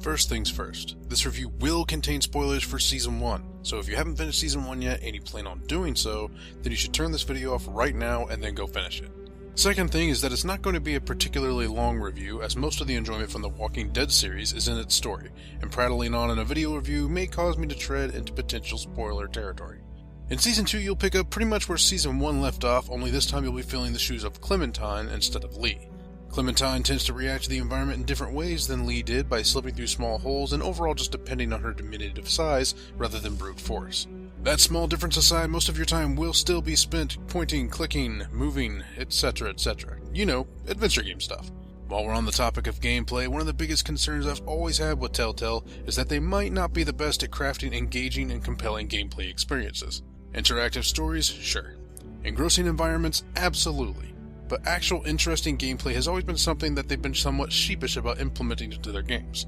First things first, this review will contain spoilers for Season 1, so if you haven't finished Season 1 yet and you plan on doing so, then you should turn this video off right now and then go finish it. Second thing is that it's not going to be a particularly long review, as most of the enjoyment from the Walking Dead series is in its story, and prattling on in a video review may cause me to tread into potential spoiler territory. In Season 2 you'll pick up pretty much where Season 1 left off, only this time you'll be filling the shoes of Clementine instead of Lee. Clementine tends to react to the environment in different ways than Lee did, by slipping through small holes and overall just depending on her diminutive size rather than brute force. That small difference aside, most of your time will still be spent pointing, clicking, moving, etc, etc. You know, adventure game stuff. While we're on the topic of gameplay, one of the biggest concerns I've always had with Telltale is that they might not be the best at crafting engaging and compelling gameplay experiences. Interactive stories? Sure. Engrossing environments? Absolutely. But actual interesting gameplay has always been something that they've been somewhat sheepish about implementing into their games.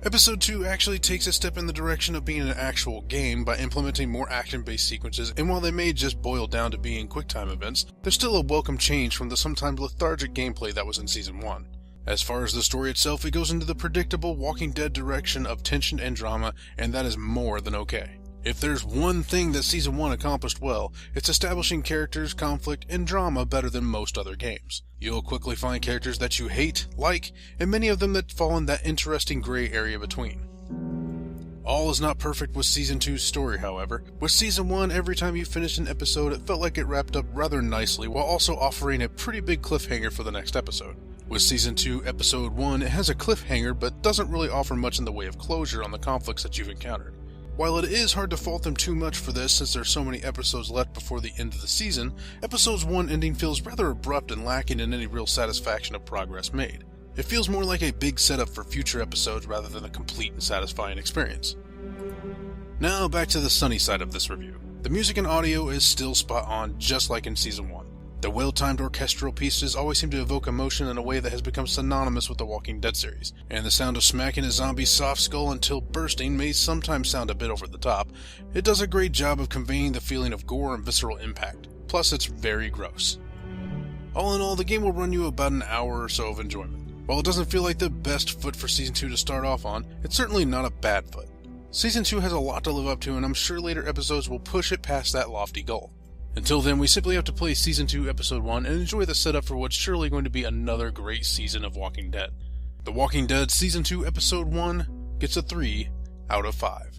Episode 2 actually takes a step in the direction of being an actual game by implementing more action-based sequences, and while they may just boil down to being QuickTime events, they're still a welcome change from the sometimes lethargic gameplay that was in Season 1. As far as the story itself, it goes into the predictable Walking Dead direction of tension and drama, and that is more than okay. If there's one thing that Season 1 accomplished well, it's establishing characters, conflict, and drama better than most other games. You'll quickly find characters that you hate, like, and many of them that fall in that interesting gray area between. All is not perfect with Season 2's story, however. With Season 1, every time you finished an episode, it felt like it wrapped up rather nicely, while also offering a pretty big cliffhanger for the next episode. With Season 2, Episode 1, it has a cliffhanger, but doesn't really offer much in the way of closure on the conflicts that you've encountered. While it is hard to fault them too much for this since there's so many episodes left before the end of the season, Episode's 1 ending feels rather abrupt and lacking in any real satisfaction of progress made. It feels more like a big setup for future episodes rather than a complete and satisfying experience. Now back to the sunny side of this review. The music and audio is still spot on, just like in Season 1. The well-timed orchestral pieces always seem to evoke emotion in a way that has become synonymous with the Walking Dead series, and the sound of smacking a zombie's soft skull until bursting may sometimes sound a bit over the top. It does a great job of conveying the feeling of gore and visceral impact, plus it's very gross. All in all, the game will run you about an hour or so of enjoyment. While it doesn't feel like the best foot for Season 2 to start off on, it's certainly not a bad foot. Season 2 has a lot to live up to, and I'm sure later episodes will push it past that lofty goal. Until then, we simply have to play Season 2, Episode 1 and enjoy the setup for what's surely going to be another great season of Walking Dead. The Walking Dead Season 2, Episode 1 gets a 3 out of 5.